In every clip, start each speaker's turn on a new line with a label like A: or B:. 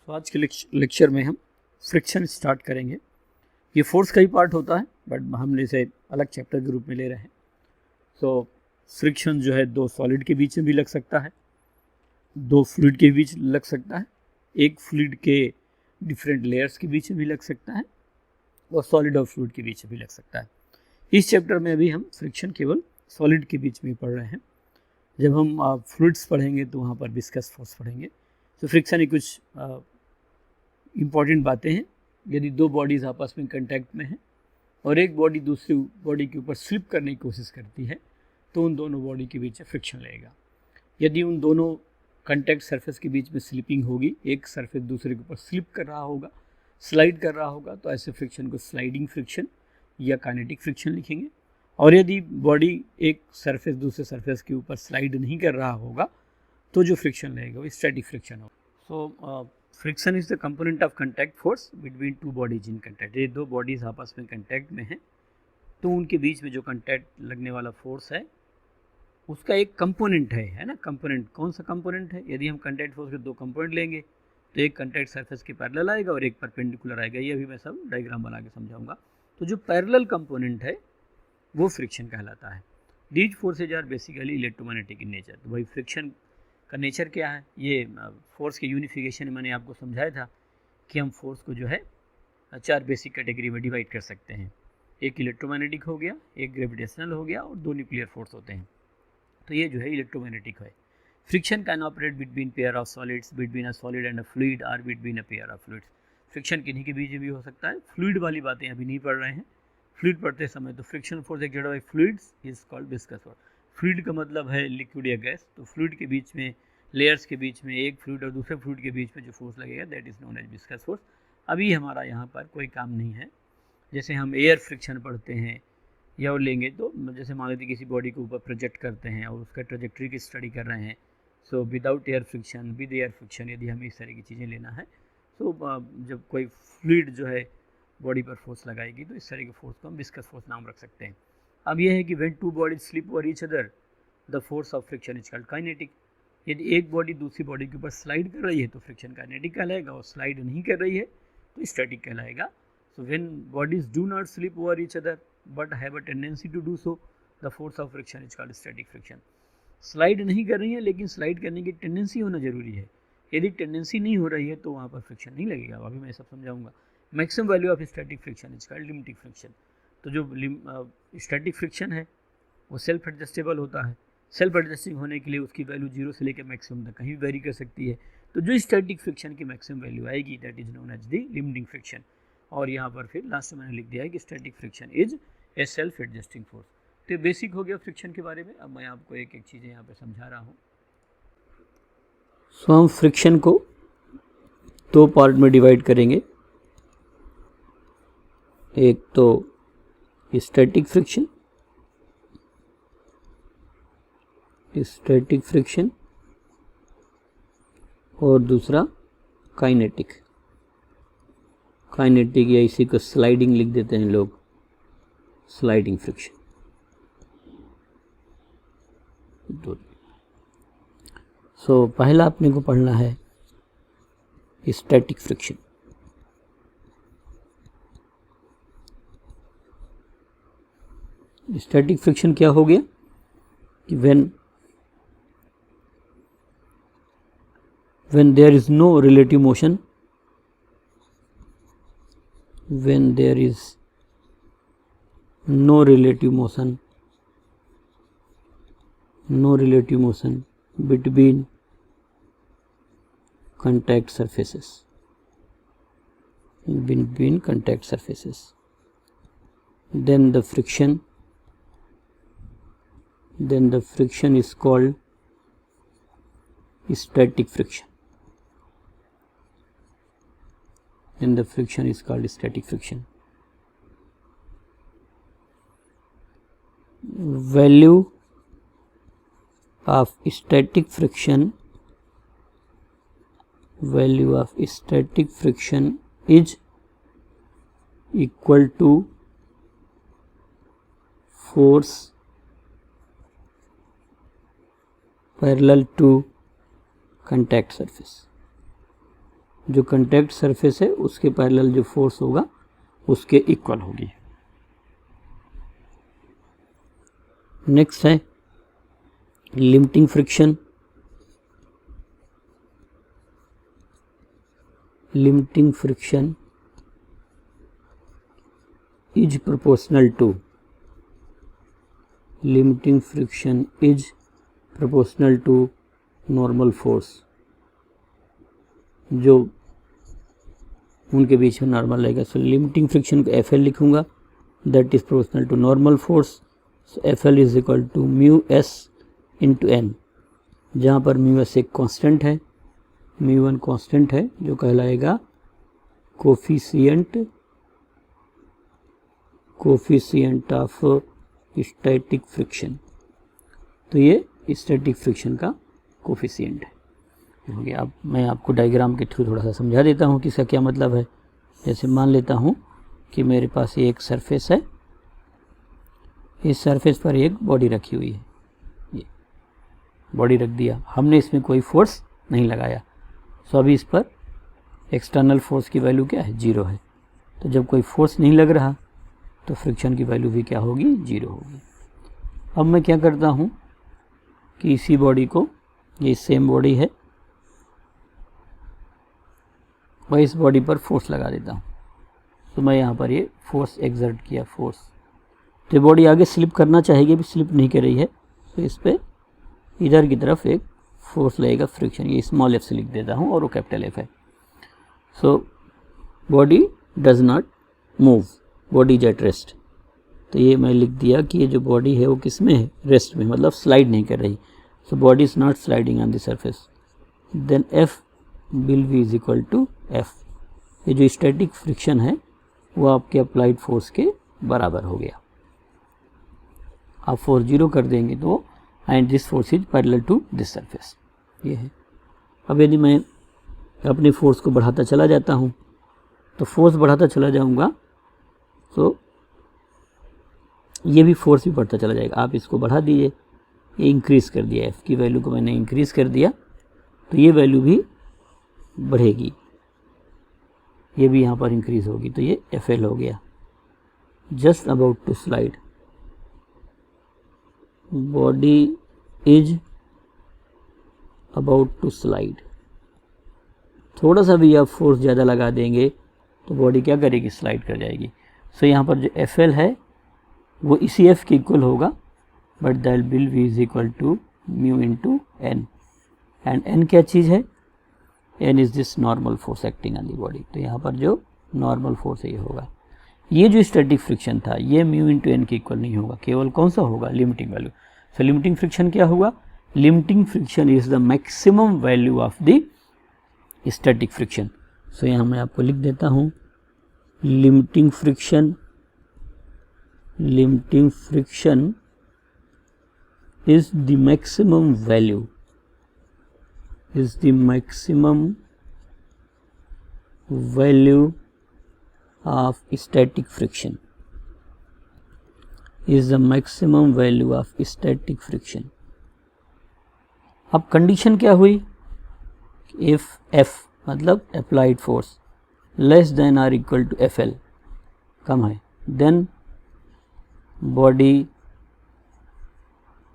A: तो आज के लेक्चर में हम फ्रिक्शन स्टार्ट करेंगे। ये फोर्स का ही पार्ट होता है बट हम इसे अलग चैप्टर के रूप में ले रहे हैं। तो फ्रिक्शन जो है दो सॉलिड के बीच में भी लग सकता है, दो फ्लूइड के बीच लग सकता है, एक फ्लूइड के डिफरेंट लेयर्स के बीच में भी लग सकता है और सॉलिड और फ्लूइड के बीच में भी लग सकता है। इस चैप्टर में अभी हम फ्रिक्शन केवल सॉलिड के बीच में पढ़ रहे हैं। जब हम फ्लूइड्स पढ़ेंगे तो वहाँ पर विस्कस फोर्स पढ़ेंगे। तो फ्रिक्शन की कुछ इम्पॉर्टेंट बातें हैं। यदि दो बॉडीज़ आपस में कंटैक्ट में हैं और एक बॉडी दूसरी बॉडी के ऊपर स्लिप करने की कोशिश करती है तो उन दोनों बॉडी के बीच फ्रिक्शन लगेगा। यदि उन दोनों कंटैक्ट सरफेस के बीच में स्लिपिंग होगी, एक सरफेस दूसरे के ऊपर स्लिप कर रहा होगा, स्लाइड कर रहा होगा, तो ऐसे फ्रिक्शन को स्लाइडिंग फ्रिक्शन या काइनेटिक फ्रिक्शन लिखेंगे। और यदि बॉडी एक सरफेस दूसरे सरफेस के ऊपर स्लाइड नहीं कर रहा होगा तो जो फ्रिक्शन लगेगा वो स्टैटिक फ्रिक्शन होगा। So friction is the component of contact force between two bodies in contact. ये दो बॉडीज आपस में कंटैक्ट में हैं तो उनके बीच में जो कंटैक्ट लगने वाला फोर्स है उसका एक कंपोनेंट है ना। कंपोनेंट कौन सा कंपोनेंट है? यदि हम कंटैक्ट फोर्स के दो कंपोनेंट लेंगे तो एक कंटैक्ट सरफेस के पैरेलल आएगा और एक परपेंडिकुलर आएगा। ये अभी मैं सब डायग्राम बना के समझाऊंगा। तो जो पैरेलल कंपोनेंट है वो फ्रिक्शन कहलाता है। These forces are basically electromagnetic in nature. तो भाई फ्रिक्शन का नेचर क्या है? ये फोर्स के यूनिफिकेशन में मैंने आपको समझाया था कि हम फोर्स को जो है चार बेसिक कैटेगरी में डिवाइड कर सकते हैं। एक इलेक्ट्रोमैग्नेटिक हो गया, एक ग्रेविटेशनल हो गया और दो न्यूक्लियर फोर्स होते हैं। तो ये जो है इलेक्ट्रोमैग्नेटिक है। Friction can operate between pair of solids, between a solid and a fluid और between a pair of fluids. Friction किन्हीं के बीच में भी हो सकता है। फ्लूइड वाली बातें अभी नहीं पढ़ रहे हैं। फ्लूइड पढ़ते समय तो friction force acted by fluids is called viscous force. Fluid का मतलब है लिक्विड या गैस। तो फ्लूइड के बीच में, लेयर्स के बीच में, एक फ्लूइड और दूसरे फ्लूइड के बीच में जो फोर्स लगेगा that is known as viscous force. अभी हमारा यहाँ पर कोई काम नहीं है। जैसे हम एयर फ्रिक्शन पढ़ते हैं या और लेंगे तो जैसे मान लीजिए किसी बॉडी के ऊपर प्रोजेक्ट करते हैं और उसका ट्रेजेक्ट्री की स्टडी कर रहे हैं। So without air friction, with air friction, यदि हमें इस तरह की चीज़ें लेना है तो जब कोई फ्लूइड जो है बॉडी पर फोर्स लगाएगी तो इस तरह के फोर्स को हम विस्कस फोर्स नाम रख सकते हैं। अब यह है कि when two bodies slip over each other the force of friction is called kinetic. यदि एक बॉडी दूसरी बॉडी के ऊपर स्लाइड कर रही है तो फ्रिक्शन काइनेटिक कहलाएगा और स्लाइड नहीं कर रही है तो स्टैटिक कहलाएगा। So when bodies do not slip over each other but have a tendency to do so the force of friction is called static friction. Slide नहीं कर रही है लेकिन स्लाइड करने की टेंडेंसी होना जरूरी है। यदि टेंडेंसी नहीं हो रही है तो वहाँ पर फ्रिक्शन नहीं लगेगा। अभी मैं सब समझाऊंगा। Maximum value of static friction is called limiting friction. तो जो स्टैटिक फ्रिक्शन है वो सेल्फ एडजस्टेबल होता है। सेल्फ एडजस्टिंग होने के लिए उसकी वैल्यू जीरो से लेकर मैक्सिमम तक कहीं भी वेरी कर सकती है। तो जो स्टैटिक फ्रिक्शन की मैक्सिमम वैल्यू आएगी that is known as the limiting friction. और यहाँ पर फिर लास्ट में मैंने लिख दिया है कि static friction is a self adjusting force. तो बेसिक हो गया फ्रिक्शन के बारे में। अब मैं आपको एक एक चीज़ें यहाँ पे समझा रहा हूँ। सो हम फ्रिक्शन को दो पार्ट में डिवाइड करेंगे। एक तो स्टैटिक फ्रिक्शन, और दूसरा काइनेटिक या इसी को स्लाइडिंग लिख देते हैं लोग, स्लाइडिंग फ्रिक्शन। सो पहला अपने को पढ़ना है स्टैटिक फ्रिक्शन। स्टैटिक फ्रिक्शन क्या हो गया कि when there is no relative motion, when there is no relative motion between contact surfaces, then the friction is called static friction. Value of static friction is equal to force parallel to contact surface. जो contact surface है उसके parallel जो force होगा उसके equal होगी। Next है limiting friction. Limiting friction is proportional to, limiting friction is proportional to normal force, जो उनके बीच में नॉर्मल रहेगा। सो लिमिटिंग फ्रिक्शन को एफ एल लिखूँगा, that is proportional to normal force. So F L is equal to mu S into N, जहाँ पर mu S एक constant है, म्यू वन कॉन्स्टेंट है जो कहलाएगा कोफिशिएंट ऑफ स्टैटिक फ्रिक्शन। तो ये स्टैटिक फ्रिक्शन का कोफिशिएंट है। हो गया। अब मैं आपको डायग्राम के थ्रू थोड़ा सा समझा देता हूँ कि इसका क्या मतलब है। जैसे मान लेता हूँ कि मेरे पास ये एक सरफेस है, इस सरफेस पर एक बॉडी रखी हुई है, ये बॉडी रख दिया, हमने इसमें कोई फोर्स नहीं लगाया। सो अभी इस पर एक्सटर्नल फोर्स की वैल्यू क्या है, 0 है। तो जब कोई फोर्स नहीं लग रहा तो फ्रिक्शन की वैल्यू भी क्या होगी, 0 होगी। अब मैं क्या करता हूँ कि इसी बॉडी को, ये सेम बॉडी है, मैं इस बॉडी पर फोर्स लगा देता हूँ। तो मैं यहाँ पर ये फोर्स एक्सर्ट किया, फोर्स, तो ये बॉडी आगे स्लिप करना चाहेगी, भी स्लिप नहीं कर रही है। तो इस पर इधर की तरफ एक फोर्स लगेगा, फ्रिक्शन, ये स्मॉल एफ से लिख देता हूँ और वो कैपिटल एफ है। So body does not move, body is at rest. तो ये मैं लिख दिया कि ये जो बॉडी है वो किस में है, रेस्ट में, मतलब स्लाइड नहीं कर रही। So body is not sliding on the surface. Then F will be is equal to F. ये जो स्टैटिक फ्रिक्शन है वो आपके अप्लाइड फोर्स के बराबर हो गया। आप फोर्स 0 कर देंगे तो and this force is parallel to this surface, ये है। अब यदि मैं अपने फोर्स को बढ़ाता चला जाता हूँ, तो फोर्स बढ़ाता चला जाऊँगा तो ये भी फोर्स भी बढ़ता चला जाएगा। आप इसको बढ़ा दीजिए, ये इंक्रीज़ कर दिया, एफ की वैल्यू को मैंने इंक्रीज़ कर दिया, तो ये वैल्यू भी बढ़ेगी, ये भी यहाँ पर इंक्रीज़ होगी, तो ये एफ एल हो गया। Just about to slide, body is about to slide. थोड़ा सा भी आप फोर्स ज़्यादा लगा देंगे तो बॉडी क्या करेगी, स्लाइड कर जाएगी। सो यहाँ पर जो एफ एल है वो इसी एफ के इक्वल होगा, but that will be is equal to mu into N. And N क्या चीज़ है, N is this normal force acting on the body. तो यहाँ पर जो नॉर्मल फोर्स है ये होगा। ये जो स्टैटिक फ्रिक्शन था ये म्यू इंटू एन के इक्वल नहीं होगा, केवल कौन सा होगा, limiting value. So limiting friction क्या हुआ, limiting friction is the maximum value of the static friction. So यहाँ मैं आपको लिख देता हूँ, limiting friction is the maximum value of static friction, अब कंडीशन क्या हुई, if F मतलब applied force less than or equal to FL, कम है, then body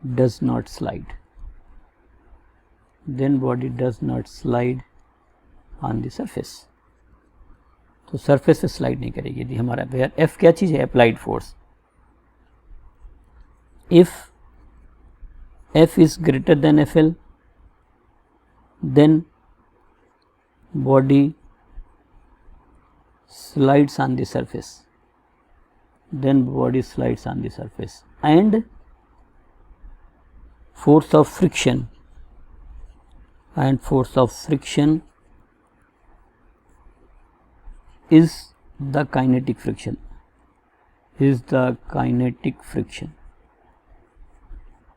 A: does not slide, on the surface। तो सरफेस पे स्लाइड नहीं करेगी यदि हमारा वेयर एफ क्या चीज़ है, applied force. If F is greater than F L, then body slides on the surface, and force of friction is the kinetic friction,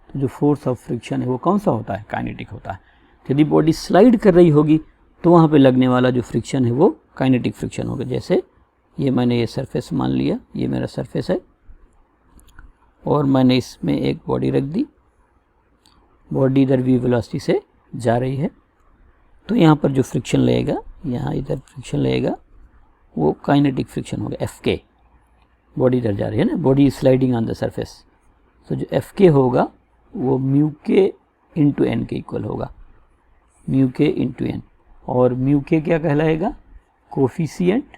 A: तो जो फोर्स ऑफ फ्रिक्शन है वो कौन सा होता है, काइनेटिक होता है। यदि बॉडी स्लाइड कर रही होगी तो वहाँ पे लगने वाला जो फ्रिक्शन है वो काइनेटिक फ्रिक्शन होगा। जैसे ये मैंने ये सरफेस मान लिया, ये मेरा सरफेस है और मैंने इसमें एक बॉडी रख दी, बॉडी इधर वी वेलोसिटी से जा रही है, तो यहाँ पर जो फ्रिक्शन लगेगा यहाँ इधर फ्रिक्शन लगेगा, वो काइनेटिक फ्रिक्शन होगा Fk। बॉडी इधर जा रही है ना, body sliding on the surface, तो जो Fk होगा वो म्यू के इंटू एन के इक्वल होगा, म्यू के इंटू एन। और म्यू के क्या कहलाएगा? Coefficient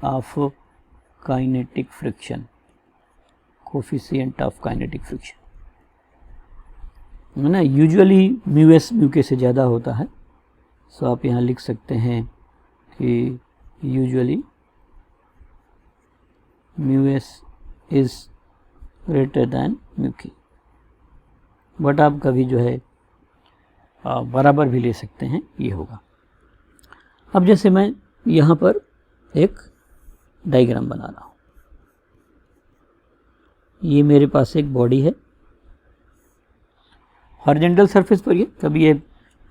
A: of kinetic friction, coefficient of kinetic friction है ना। यूजुअली म्यू एस म्यू के से ज़्यादा होता है, सो आप यहाँ लिख सकते हैं कि usually mu S is greater than mu के, बट आप कभी जो है बराबर भी ले सकते हैं, ये होगा। अब जैसे मैं यहाँ पर एक डायग्राम बना रहा हूँ, ये मेरे पास एक बॉडी है हॉरिजॉन्टल सरफेस पर, ये कभी ये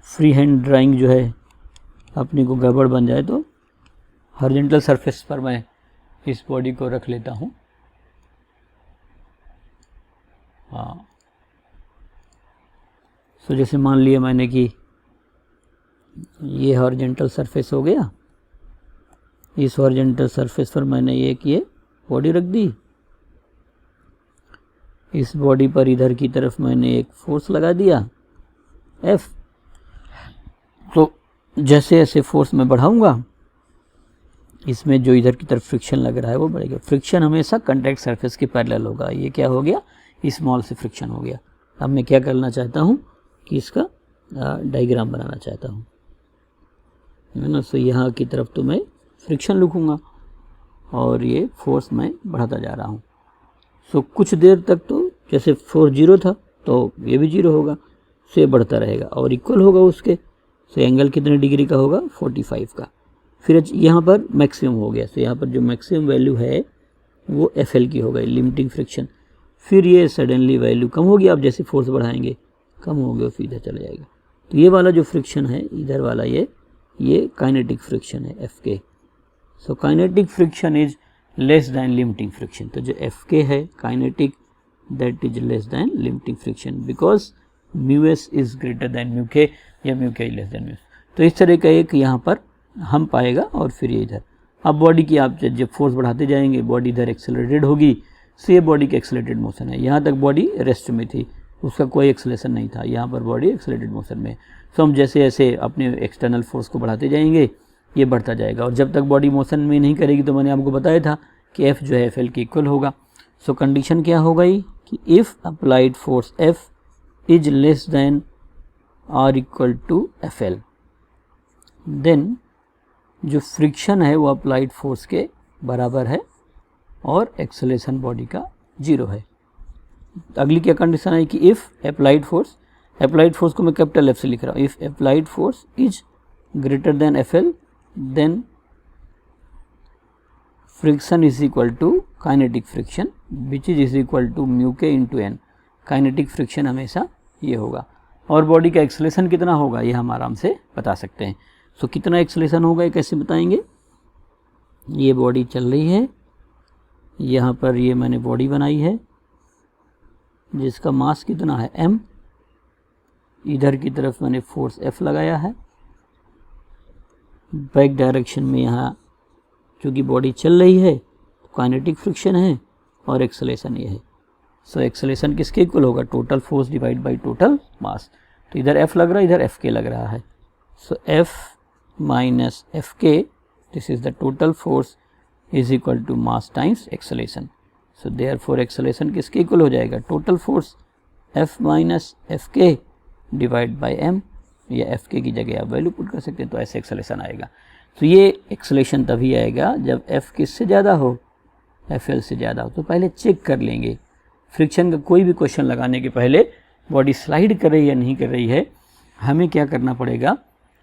A: फ्री हैंड ड्राइंग जो है अपने को गड़बड़ बन जाए तो हॉरिजॉन्टल सरफेस पर मैं इस बॉडी को रख लेता हूँ। हाँ, सो जैसे मान लिया मैंने कि ये हॉरिजॉन्टल सरफेस हो गया, इस हॉरिजॉन्टल सरफेस पर मैंने एक ये बॉडी रख दी, इस बॉडी पर इधर की तरफ मैंने एक फोर्स लगा दिया F। तो जैसे जैसे फोर्स मैं बढ़ाऊंगा, इसमें जो इधर की तरफ फ्रिक्शन लग रहा है वो बढ़ेगा। फ्रिक्शन हमेशा कॉन्टैक्ट सरफेस के पैरेलल होगा। ये क्या हो गया? स्मॉल से फ्रिक्शन हो गया। अब मैं क्या करना चाहता हूँ कि इसका डायग्राम बनाना चाहता हूँ, है ना। सो यहाँ की तरफ तो मैं फ्रिक्शन लिखूँगा और ये फोर्स मैं बढ़ाता जा रहा हूँ। सो कुछ देर तक तो जैसे फोर्स 0 था तो ये भी 0 होगा, सो ये बढ़ता रहेगा और इक्वल होगा उसके। सो एंगल कितने डिग्री का होगा? 45 का। फिर यहाँ पर मैक्सिमम हो गया, सो यहाँ पर जो मैक्सिमम वैल्यू है वो FL की हो गई, लिमिटिंग फ्रिक्शन। फिर ये सडनली वैल्यू कम होगी, आप जैसे फोर्स बढ़ाएंगे कम हो गया, फिर इधर चले जाएगा। तो ये वाला जो फ्रिक्शन है इधर वाला, ये काइनेटिक फ्रिक्शन है Fk। So kinetic friction is less then limiting friction. तो जो Fk है kinetic, that is less then limiting friction because mu S is greater than mu के या म्यू के लेस दैन म्यू। तो इस तरह का एक यहाँ पर हम पाएगा। और फिर ये इधर अब बॉडी की आप जब फोर्स बढ़ाते जाएंगे बॉडी इधर एक्सेलरेटेड होगी। सो ये बॉडी की एक्सेलरेटेड मोशन है। यहाँ तक बॉडी रेस्ट में थी, उसका कोई एक्सेलेशन नहीं था, यहाँ पर बॉडी एक्सेलरेटेड मोशन में। सो हम जैसे जैसे अपने एक्सटर्नल फोर्स को बढ़ाते जाएंगे ये बढ़ता जाएगा, और जब तक बॉडी मोशन में नहीं करेगी तो मैंने आपको बताया था कि F जो है FL के इक्वल होगा। सो कंडीशन क्या हो गई कि if applied force F is less than or equal to FL, then जो फ्रिक्शन है वो अप्लाइड फोर्स के बराबर है और एक्सेलेरेशन बॉडी का 0 है। अगली क्या कंडीशन है कि इफ़ अप्लाइड फोर्स को मैं कैपिटल F से लिख रहा हूँ, if applied force is greater than FL then friction is equal to kinetic friction which is equal to mu K into N. Kinetic friction हमेशा ये होगा। और बॉडी का एक्सेलेरेशन कितना होगा ये हम आराम से बता सकते हैं। सो कितना एक्सेलेरेशन होगा ये कैसे बताएंगे? ये बॉडी चल रही है, यहाँ पर ये मैंने बॉडी बनाई है जिसका मास कितना है m, इधर की तरफ मैंने फोर्स F लगाया है, बैक डायरेक्शन में यहाँ क्योंकि बॉडी चल रही है तो काइनेटिक फ्रिक्शन है और एक्सेलेरेशन ये है। सो एक्सेलेरेशन किसके इक्वल होगा? Total force divide by total mass. तो इधर F लग रहा है, इधर Fk लग रहा है। So F minus Fk, this is the total force is equal to mass times acceleration. So therefore acceleration किसके इक्वल हो जाएगा? Total force F minus Fk divide by m, या Fk की जगह आप वैल्यू पुट कर सकते हैं, तो ऐसे एक्सेलेरेशन आएगा। तो ये एक्सेलेरेशन तभी आएगा जब F किससे ज़्यादा हो? FL से ज़्यादा हो। तो पहले चेक कर लेंगे फ्रिक्शन का कोई भी क्वेश्चन लगाने के पहले बॉडी स्लाइड कर रही है या नहीं कर रही है, हमें क्या करना पड़ेगा?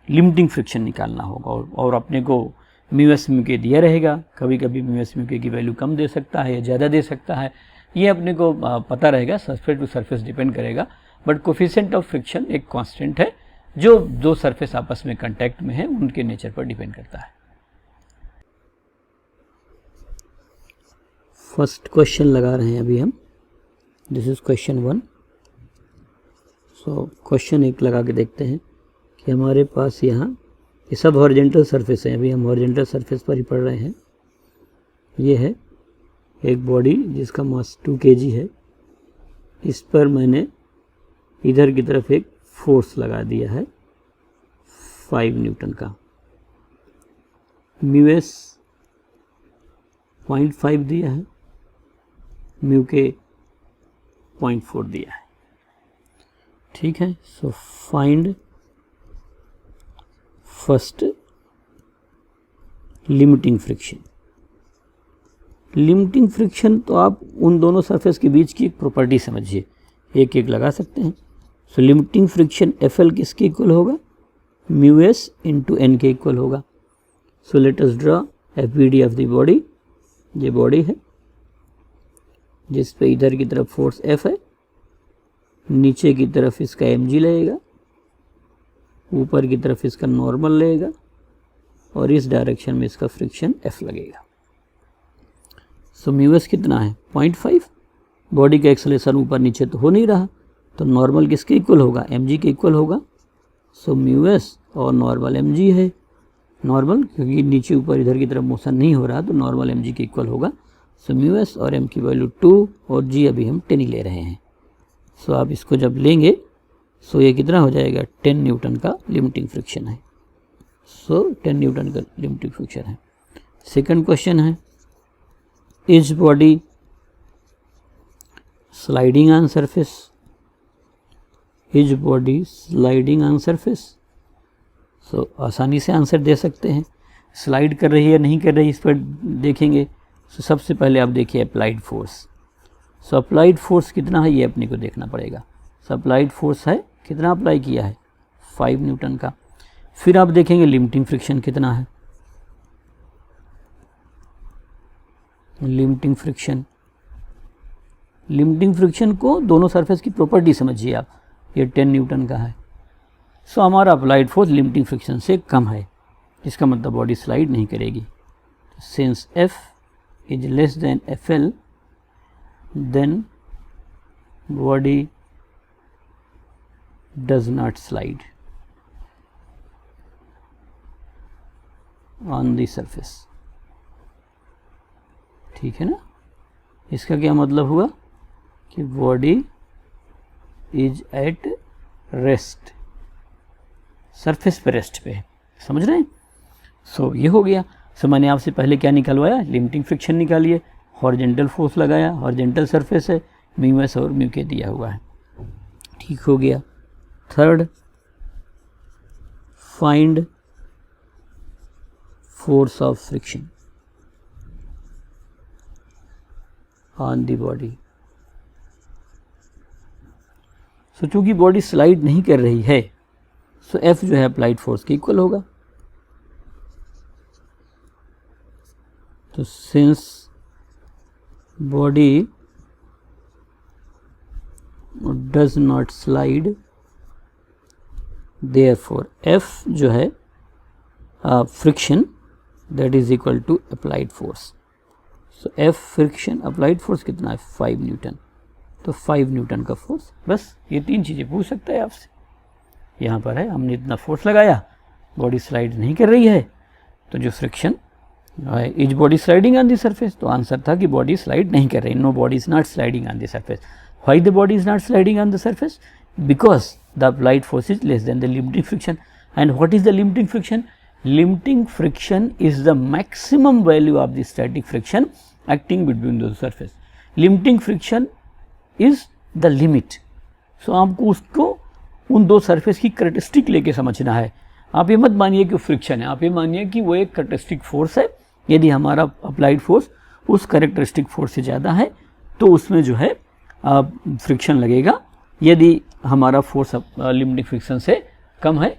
A: लिमिटिंग फ्रिक्शन निकालना होगा। और अपने को म्यू एस म्यू के दिया रहेगा, कभी कभी म्यू एस म्यू के की वैल्यू कम दे सकता है या ज़्यादा दे सकता है, ये अपने को पता रहेगा, सरफेस टू सरफेस डिपेंड करेगा। बट कोफिशिएंट ऑफ फ्रिक्शन एक कांस्टेंट है जो दो सरफेस आपस में कांटेक्ट में है उनके नेचर पर डिपेंड करता है। फर्स्ट क्वेश्चन लगा रहे हैं अभी हम, this is question 1। So question 1 लगा के देखते हैं कि हमारे पास यहाँ ये सब हॉरिजेंटल सरफेस है, अभी हम हॉरिजेंटल सरफेस पर ही पढ़ रहे हैं। ये है एक बॉडी जिसका मास 2 kg है, इस पर मैंने इधर की तरफ एक फोर्स लगा दिया है 5 न्यूटन का। म्यू एस 0.5 दिया है, म्यू के 0.4 दिया है। ठीक है, so find first limiting friction. Limiting friction तो आप उन दोनों सरफेस के बीच की एक प्रॉपर्टी समझिए, एक एक लगा सकते हैं। So limiting friction F L किसके इक्वल होगा, म्यू एस इंटू एन के इक्वल होगा। So let us draw F B D of the body. ये बॉडी है जिस पे इधर की तरफ फोर्स एफ है, नीचे की तरफ इसका एम जी लगेगा, ऊपर की तरफ इसका नॉर्मल लगेगा और इस डायरेक्शन में इसका फ्रिक्शन एफ लगेगा। सो म्यू एस कितना है 0.5। बॉडी का एक्सेलरेशन ऊपर नीचे तो हो नहीं रहा, तो नॉर्मल किसके इक्वल होगा, एम जी के इक्वल होगा। सो म्यू एस और नॉर्मल एम जी है, नॉर्मल क्योंकि नीचे ऊपर इधर की तरफ मोशन नहीं हो रहा तो नॉर्मल एम जी के इक्वल होगा। सो म्यू एस और एम की वैल्यू 2 और जी अभी हम 10 ही ले रहे हैं। सो आप इसको जब लेंगे सो ये कितना हो जाएगा, 10 न्यूटन का लिमिटिंग फ्रिक्शन है। सो 10 न्यूटन का लिमिटिंग फ्रिक्शन है। सेकंड क्वेश्चन है, is body sliding on surface, is body sliding on surface. So आसानी से आंसर दे सकते हैं, स्लाइड कर रही है नहीं कर रही इस पर देखेंगे। सो सबसे पहले आप देखिए अप्लाइड फोर्स। सो अप्लाइड फोर्स कितना है ये अपने को देखना पड़ेगा। सो अप्लाइड फोर्स है कितना अप्लाई किया है 5 न्यूटन का। फिर आप देखेंगे लिमिटिंग फ्रिक्शन कितना है, लिमिटिंग फ्रिक्शन। लिमिटिंग फ्रिक्शन को दोनों सरफेस की प्रॉपर्टी समझिए आप, ये 10 न्यूटन का है। सो हमारा अप्लाइड फोर्स लिमिटिंग फ्रिक्शन से कम है, इसका मतलब बॉडी स्लाइड नहीं करेगी। Since F is less than F L then body does not slide on the surface. ठीक है ना, इसका क्या मतलब हुआ कि body is at rest, surface पे रेस्ट पे, समझ रहे हैं। सो ये हो गया। सो मैंने आपसे पहले क्या निकलवाया, लिमिटिंग फ्रिक्शन निकालिए, हॉरिजेंटल फोर्स लगाया, हॉरिजेंटल सरफेस है, म्यू एस और म्यू के दिया हुआ है। ठीक हो गया। Third, find force of friction on the body. So चूंकि बॉडी स्लाइड नहीं कर रही है सो एफ जो है अप्लाइड फोर्स के इक्वल होगा। तो since body does not slide therefore F जो है friction that is equal to applied force. So F friction applied force कितना है 5 न्यूटन, तो 5 न्यूटन का फोर्स। बस ये 3 चीज़ें पूछ सकता है आपसे। यहाँ पर है हमने इतना फोर्स लगाया, बॉडी स्लाइड नहीं कर रही है, तो जो friction is body sliding on the surface, तो आंसर था कि बॉडी स्लाइड नहीं कर रही, no body is not sliding on the surface. Why the body is not sliding on the surface, because the applied force is less than the limiting friction. And what is the limiting friction, limiting friction is the maximum value of the static friction acting between the surface. Limiting friction is the limit. So आपको उसको उन दो surface की characteristic लेके समझना है। आप ये मत मानिए कि फ्रिक्शन है, आप ये मानिए कि वो एक करेक्टरिस्टिक फोर्स है। यदि हमारा अप्लाइड फोर्स उस करेक्टरिस्टिक फोर्स से ज़्यादा है तो उसमें जो है फ्रिक्शन लगेगा। यदि हमारा फोर्स लिमिटिंग फ्रिक्शन से कम है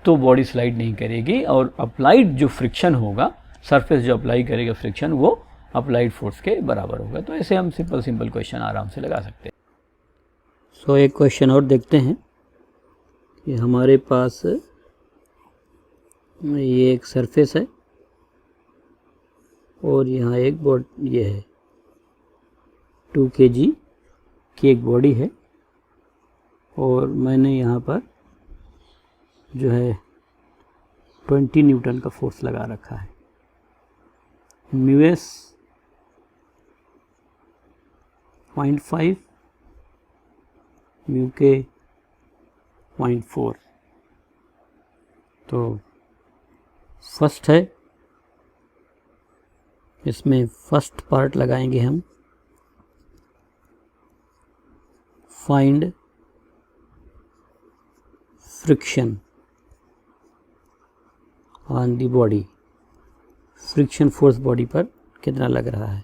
A: तो बॉडी स्लाइड नहीं करेगी, और अप्लाइड जो फ्रिक्शन होगा, सरफेस जो अप्लाई करेगा फ्रिक्शन, वो अप्लाइड फोर्स के बराबर होगा। तो ऐसे हम सिंपल क्वेश्चन आराम से लगा सकते हैं। सो एक क्वेश्चन और देखते हैं कि हमारे पास ये एक सरफेस है और यहाँ एक ये है 2 kg की एक बॉडी है, और मैंने यहाँ पर जो है 20 न्यूटन का फोर्स लगा रखा है। म्यू एस 0.5, म्यू के 0.4। तो फर्स्ट है, इसमें फर्स्ट पार्ट लगाएंगे हम, find friction on the body, friction force body पर कितना लग रहा है।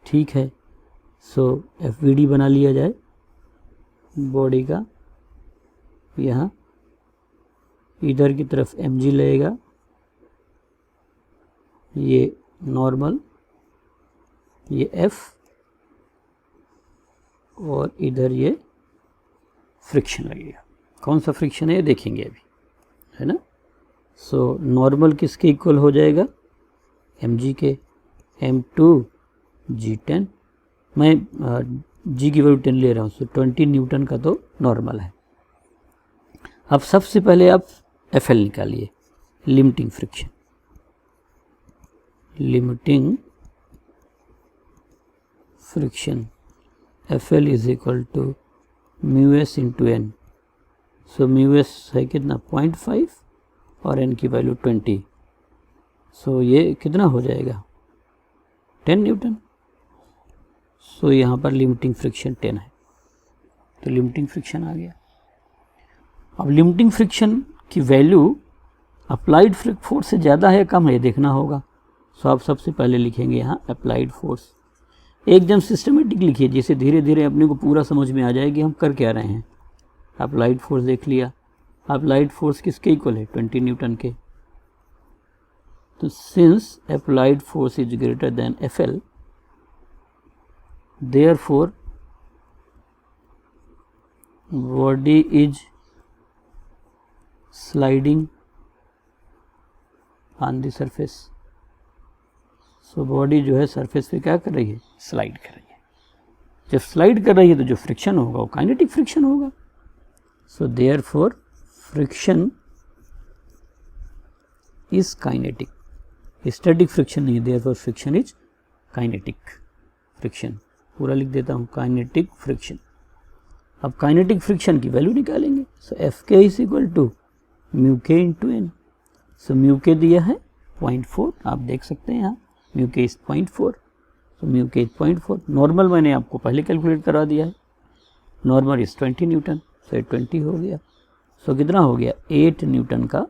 A: ठीक है, सो FVD बना लिया जाए बॉडी का। यहाँ इधर की तरफ mg लगेगा, ये नॉर्मल, ये F, और इधर ये फ्रिक्शन लगेगा। कौन सा फ्रिक्शन है देखेंगे अभी, है ना। सो नॉर्मल किसके इक्वल हो जाएगा, mg के, m2g10, मैं g की वैल्यू 10 ले रहा हूँ, सो 20 न्यूटन का तो नॉर्मल है। अब सबसे पहले आप FL निकालिए, limiting friction, limiting friction FL is equal to mu S into N. So mu S है कितना 0.5 और n की वैल्यू 20। सो ये कितना हो जाएगा 10 न्यूटन। सो यहाँ पर लिमिटिंग फ्रिक्शन 10 है, तो लिमिटिंग फ्रिक्शन आ गया। अब लिमिटिंग फ्रिक्शन की वैल्यू अप्लाइड फोर्स से ज़्यादा है कम है देखना होगा। सो आप सबसे पहले लिखेंगे यहाँ अप्लाइड फोर्स, एकदम सिस्टमेटिक लिखिए, जिससे धीरे धीरे अपने को पूरा समझ में आ जाएगी हम कर क्या रहे हैं। अप्लाइड फोर्स देख लिया, अप्लाइड फोर्स किसके इक्वल है 20 न्यूटन के। तो since applied force is greater than FL, therefore body is sliding on the surface. So body जो है सरफेस पे क्या कर रही है, स्लाइड कर रही है। जब स्लाइड कर रही है तो जो फ्रिक्शन होगा वो काइनेटिक फ्रिक्शन होगा। So therefore friction is kinetic, static friction नहीं है, therefore friction is kinetic friction. पूरा लिख देता हूँ, काइनेटिक फ्रिक्शन। अब काइनेटिक फ्रिक्शन की वैल्यू निकालेंगे। So Fk is equal to mu K into N. So mu K दिया है 0.4, आप देख सकते हैं यहाँ म्यू के इज 0.4। सो म्यू के इज 0.4। नॉर्मल मैंने आपको पहले कैलकुलेट करा दिया है, नॉर्मल इज 20 न्यूटन। सो ये 20 हो गया। सो कितना हो गया 8 न्यूटन का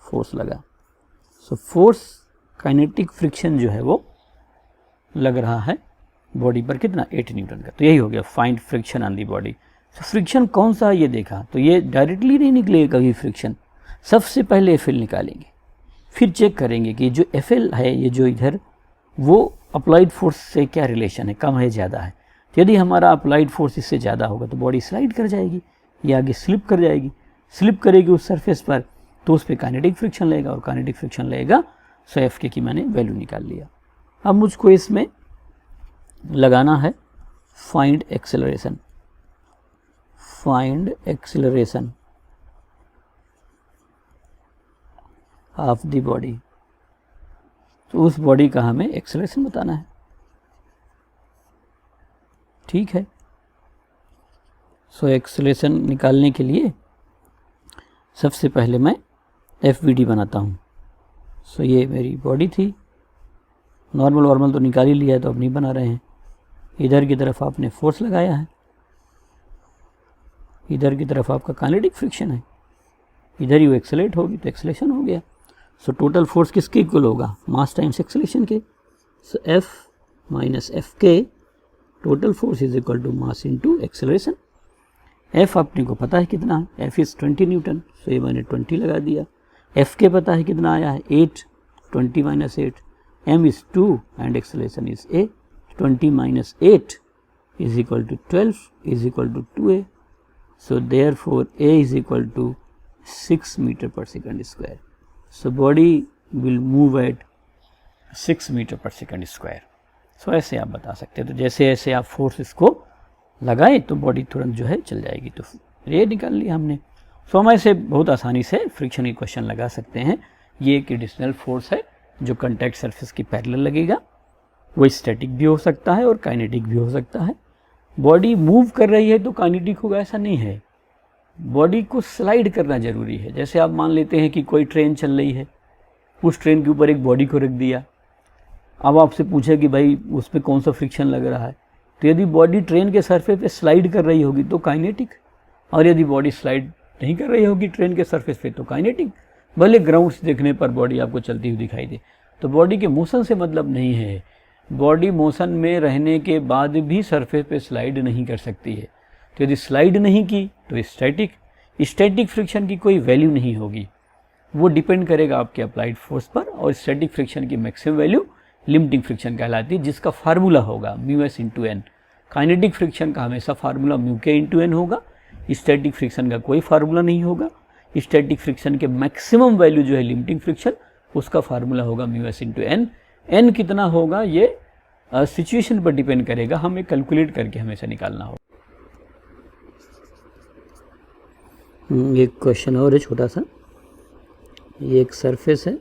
A: फोर्स लगा। सो फोर्स काइनेटिक फ्रिक्शन जो है वो लग रहा है बॉडी पर कितना 8 न्यूटन का। तो यही हो गया find friction on the body. तो फ्रिक्शन कौन सा है ये देखा, तो ये डायरेक्टली नहीं निकलेगा कभी फ्रिक्शन। सबसे पहले FL निकालेंगे, फिर चेक करेंगे कि जो FL है ये जो इधर, वो अप्लाइड फोर्स से क्या रिलेशन है, कम है ज़्यादा है। तो यदि हमारा अप्लाइड फोर्स इससे ज़्यादा होगा तो बॉडी स्लाइड कर जाएगी, ये आगे स्लिप कर जाएगी। स्लिप करेगी उस सरफेस पर तो उस पर काइनेटिक फ्रिक्शन लगेगा, और काइनेटिक फ्रिक्शन लगेगा। सो Fk की मैंने वैल्यू निकाल लिया। अब मुझको इसमें लगाना है find acceleration, find acceleration of the body. तो उस बॉडी का हमें एक्सेलरेशन बताना है। ठीक है, सो एक्सेलरेशन निकालने के लिए सबसे पहले मैं FVD बनाता हूँ। सो ये मेरी बॉडी थी, नॉर्मल तो निकाल ही लिया है, तो अब नहीं बना रहे हैं। इधर की तरफ आपने फोर्स लगाया है, इधर की तरफ आपका काइनेटिक फ्रिक्शन है, इधर ही वो एक्सेलरेट होगी तो एक्सेलरेशन हो गया। सो टोटल फोर्स किसके इक्वल होगा, मास टाइम्स एक्सेलरेशन के। So F minus Fk, total force is equal to mass into acceleration. F अपने को पता है कितना है, F इज 20 न्यूटन। सो ये मैंने 20 लगा दिया। Fk पता है कितना आया है 8, 20 minus 8, m is 2 and acceleration is a। 20 minus 8 is equal to 12 is equal to 2a। So therefore a is equal to 6 metre per second square. So body will move at 6 metre per second square. सो ऐसे आप बता सकते हैं। तो जैसे ऐसे आप फोर्स इसको लगाए तो बॉडी तुरंत जो है चल जाएगी। तो ये निकाल लिया हमने। सो हम ऐसे बहुत आसानी से फ्रिक्शन की क्वेश्चन लगा सकते हैं। ये एक एडिशनल फोर्स है जो कॉन्टैक्ट सरफेस की पैरेलल लगेगा। वो स्टैटिक भी हो सकता है और काइनेटिक भी हो सकता है। बॉडी मूव कर रही है तो काइनेटिक होगा ऐसा नहीं है, बॉडी को स्लाइड करना ज़रूरी है। जैसे आप मान लेते हैं कि कोई ट्रेन चल रही है, उस ट्रेन के ऊपर एक बॉडी को रख दिया, अब आपसे पूछे कि भाई उस पर कौन सा फ्रिक्शन लग रहा है, तो यदि बॉडी ट्रेन के सरफेस पे स्लाइड कर रही होगी तो काइनेटिक, और यदि बॉडी स्लाइड नहीं कर रही होगी ट्रेन के सरफेस पे तो काइनेटिक। भले ग्राउंड से देखने पर बॉडी आपको चलती हुई दिखाई दे। तो बॉडी के मोशन से मतलब नहीं है, बॉडी मोशन में रहने के बाद भी सरफेस पे स्लाइड नहीं कर सकती है। तो यदि स्लाइड नहीं की तो स्टैटिक फ्रिक्शन की कोई वैल्यू नहीं होगी, वो डिपेंड करेगा आपके अप्लाइड फोर्स पर। और स्टैटिक फ्रिक्शन की मैक्सिमम वैल्यू लिमिटिंग फ्रिक्शन कहलाती है, जिसका फार्मूला होगा μs/n। काइनेटिक फ्रिक्शन का हमेशा फार्मूला μk/n होगा, स्टैटिक फ्रिक्शन का कोई फार्मूला नहीं होगा। स्टैटिक फ्रिक्शन के मैक्सिमम वैल्यू जो है लिमिटिंग फ्रिक्शन, उसका फार्मूला होगा μs/n। n कितना होगा ये सिचुएशन पर डिपेंड करेगा, हमें कैलकुलेट करके हमेशा निकालना होगा। एक क्वेश्चन और है छोटा सा। ये एक सरफेस है,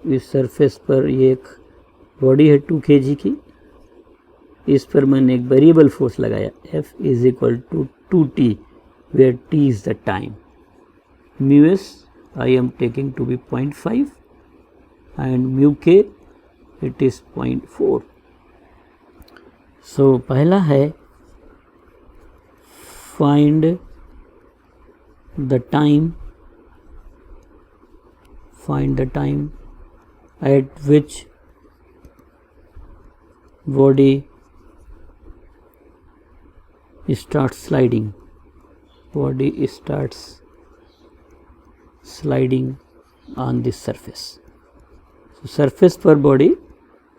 A: इस सरफेस पर ये एक बॉडी है 2 kg की, इस पर मैंने एक वेरिएबल फोर्स लगाया F = 2t where t is the time, μs I am taking to be 0.5 and μk it is 0.4। so पहला है find the time at which body starts sliding on this surface। so surface पर body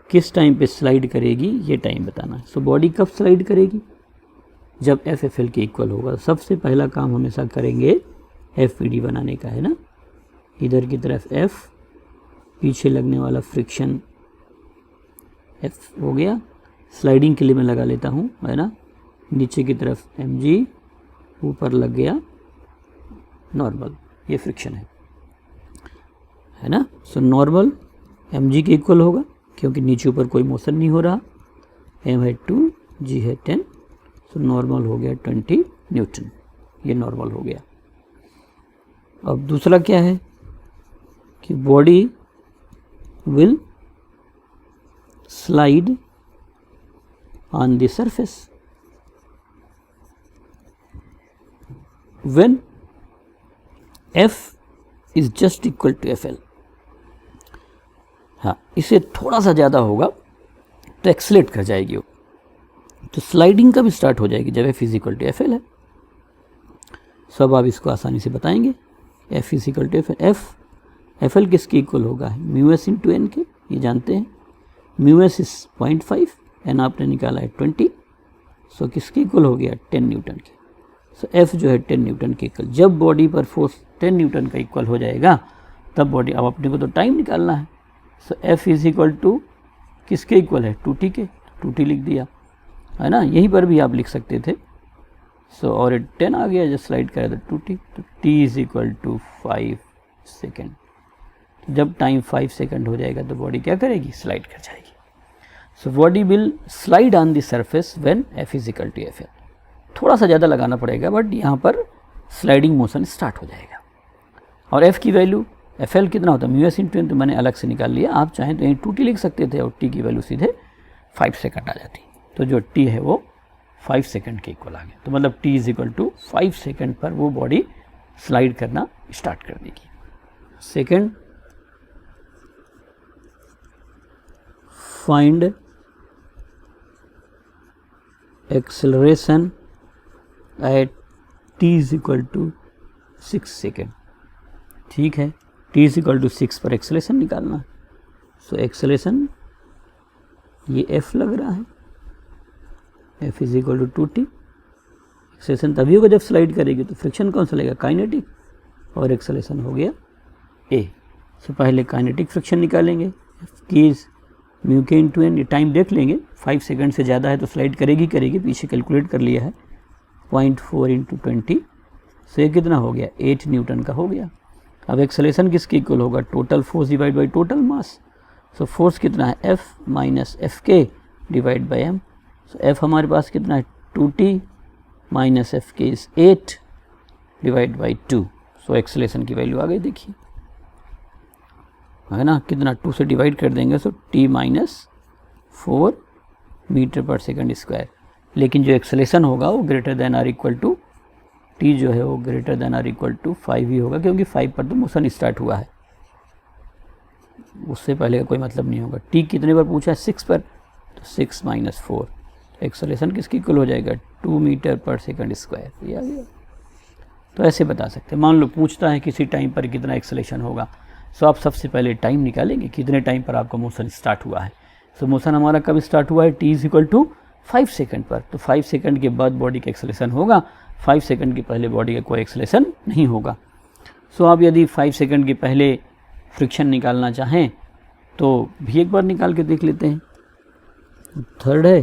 A: किस time पे slide करेगी ये time बताना है। So body कब स्लाइड करेगी, जब FFL के इक्वल होगा। सबसे पहला काम हमेशा करेंगे FPD बनाने का है ना, इधर की तरफ F, पीछे लगने वाला फ्रिक्शन F हो गया, स्लाइडिंग के लिए मैं लगा लेता हूँ है ना, नीचे की तरफ mg, ऊपर लग गया नॉर्मल, ये फ्रिक्शन है ना। सो नॉर्मल mg के इक्वल होगा क्योंकि नीचे ऊपर कोई मोशन नहीं हो रहा। m है 2, g है 10, सो नॉर्मल हो गया 20 न्यूटन, ये नॉर्मल हो गया। अब दूसरा क्या है कि body will slide on the surface when F is just equal to FL। हाँ, इसे थोड़ा सा ज़्यादा होगा तो एक्सलेट कर जाएगी वो, तो स्लाइडिंग कब स्टार्ट हो जाएगी, जब F = FL है। सब आप इसको आसानी से बताएंगे। F = FL, FL किसके इक्वल होगा, μs/n के, ये जानते हैं। μs इज 0.5, n आपने निकाला है 20, सो किसके इक्वल हो गया 10 न्यूटन के। सो F जो है 10 न्यूटन के इक्वल। जब बॉडी पर फोर्स 10 न्यूटन का इक्वल हो जाएगा तब बॉडी, अब अपने को तो टाइम निकालना है। सो F = किसके इक्वल है 2t के, 2t लिख दिया है ना, यहीं पर भी आप लिख सकते थे। सो और 10 आ गया, जब स्लाइड करा तो 2t, तो t = 5 सेकेंड। जब टाइम 5 सेकेंड हो जाएगा तो बॉडी क्या करेगी, स्लाइड कर जाएगी। सो body will slide on the surface when F = FL। थोड़ा सा ज़्यादा लगाना पड़ेगा बट यहाँ पर स्लाइडिंग मोशन स्टार्ट हो जाएगा। और F की वैल्यू, FL कितना होता है μs/n, तो मैंने अलग से निकाल लिया। आप चाहें तो यहीं 2t लिख सकते थे और t की वैल्यू सीधे 5 सेकंड आ जाती, तो जो t है वो 5 सेकंड के इक्वल आ गया। तो मतलब t = 5 सेकंड पर वो बॉडी स्लाइड करना स्टार्ट कर देगी। Second, find acceleration at t = 6 second. ठीक है, t = 6 पर एक्सेलरेशन निकालना है। सो एक्सेलरेशन ये F लग रहा है, F = 2t। एक्सेलरेशन तभी होगा जब स्लाइड करेगी, तो फ्रिक्शन कौन सा लगेगा, काइनेटिक, और एक्सेलरेशन हो गया A। सो पहले काइनेटिक फ्रिक्शन निकालेंगे, F की μk/n, ये टाइम देख लेंगे, 5 सेकंड से ज़्यादा है तो स्लाइड करेगी, पीछे कैलकुलेट कर लिया है, 0.4 × 20, सो ये कितना हो गया, 8 न्यूटन का हो गया। अब एक्सेलरेशन किसके इक्वल होगा, total force divide by total mass. So force कितना है, F minus F K divide by M. So F हमारे पास कितना है, 2T minus F K is 8 divide by 2। So acceleration की वैल्यू आ गई, देखिए है ना, कितना 2 से डिवाइड कर देंगे, so T minus 4 meter per second square. लेकिन जो एक्सेलरेशन होगा वो greater than or equal to T जो है वो greater than or equal to 5 ही होगा, क्योंकि 5 पर तो मोशन स्टार्ट हुआ है, उससे पहले का कोई मतलब नहीं होगा। T कितने पर पूछा है, 6 पर, तो 6 माइनस 4, एक्सेलरेशन किसकी इक्वल हो जाएगा, 2 मीटर पर सेकंड स्क्वायर। ये आ गया। तो ऐसे बता सकते हैं, मान लो पूछता है किसी टाइम पर कितना एक्सेलरेशन होगा, सो आप सबसे पहले टाइम निकालेंगे, कितने टाइम पर आपका मोशन स्टार्ट हुआ है। सो मोशन हमारा कब स्टार्ट हुआ है, T is equal to 5 second पर, तो 5 सेकंड के बाद बॉडी का एक्सेलरेशन होगा, 5 सेकंड के पहले बॉडी का कोई एक्सेलरेशन नहीं होगा। सो आप यदि 5 सेकंड के पहले फ्रिक्शन निकालना चाहें तो भी एक बार निकाल के देख लेते हैं। थर्ड है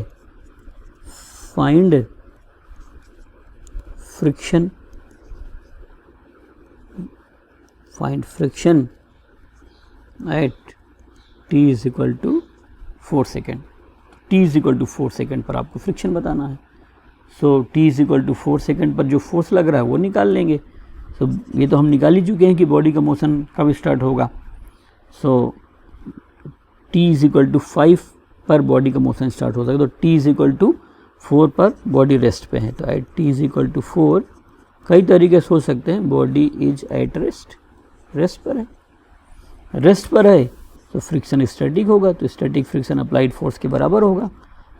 A: find friction, find friction at T is equal to 4 second. T is equal to 4 second पर आपको फ्रिक्शन बताना है। So T is equal to 4 second पर जो फोर्स लग रहा है वो निकाल लेंगे। सो ये तो हम निकाल ही चुके हैं कि बॉडी का मोशन कब स्टार्ट होगा। सो T इज इक्वल टू 5 पर बॉडी का मोशन स्टार्ट हो सकता है, तो T इज इक्वल टू 4 पर बॉडी रेस्ट पे है, तो at T is equal to 4 कई तरीके सोच सकते हैं। Body is at rest, rest पर है, रेस्ट पर है तो फ्रिक्शन स्टैटिक होगा, तो स्टैटिक फ्रिक्शन अप्लाइड फोर्स के बराबर होगा।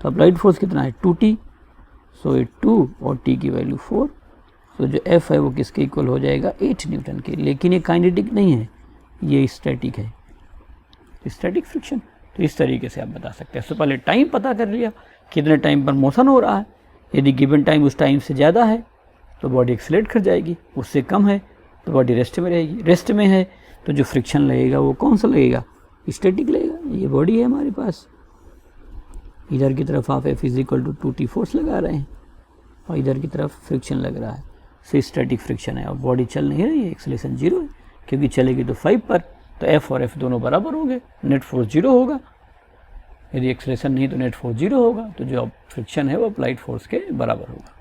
A: तो अप्लाइड फोर्स कितना है, 2T, सो ये 2 और T की वैल्यू 4। सो जो F है वो किसके इक्वल हो जाएगा, 8 न्यूटन के। लेकिन ये काइनेटिक नहीं है, ये स्टैटिक है, स्टैटिक फ्रिक्शन। तो इस तरीके से आप बता सकते हैं। तो पहले टाइम पता कर लिया, कितने टाइम पर मोशन हो रहा है। यदि गिवन टाइम उस टाइम से ज़्यादा है तो बॉडी एक्सेलरेट कर जाएगी, उससे कम है तो बॉडी रेस्ट में रहेगी। रेस्ट में है तो जो फ्रिक्शन लगेगा वो कौन सा लगेगा, स्टैटिक लगेगा। ये बॉडी है हमारे पास, इधर की तरफ आप F is equal to 2T force लगा रहे हैं और इधर की तरफ फ्रिक्शन लग रहा है, सो स्टैटिक फ्रिक्शन है और बॉडी चल नहीं रही है, एक्सेलरेशन 0 है, क्योंकि चलेगी तो 5 पर, तो F और F दोनों बराबर होंगे, नेट फोर्स 0 होगा। यदि एक्सेलरेशन नहीं तो नेट फोर्स 0 होगा, तो जो फ्रिक्शन है वो अप्लाइड फोर्स के बराबर होगा।